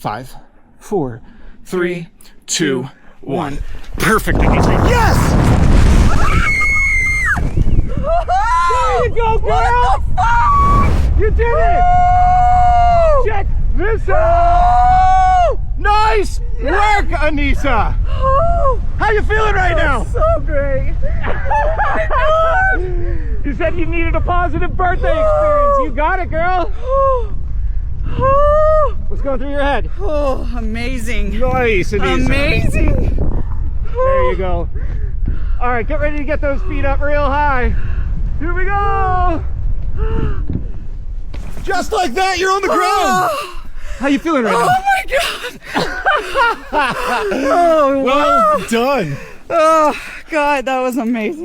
5, 4, 3, 2, 1. Perfect, Anissa. Yes! There you go, girl! What the fuck? You did it! Woo! Check this out! Nice work, Anissa! How you feeling right now? So great. You said you needed a positive birthday experience. You got it, girl. What's going through your head? Oh, amazing. Nice, Anissa. Amazing. There you go. All right, get ready to get those feet up real high. Here we go. Just like that, you're on the ground. How you feeling right now? Oh my God. Oh, Well done. oh God, that was amazing.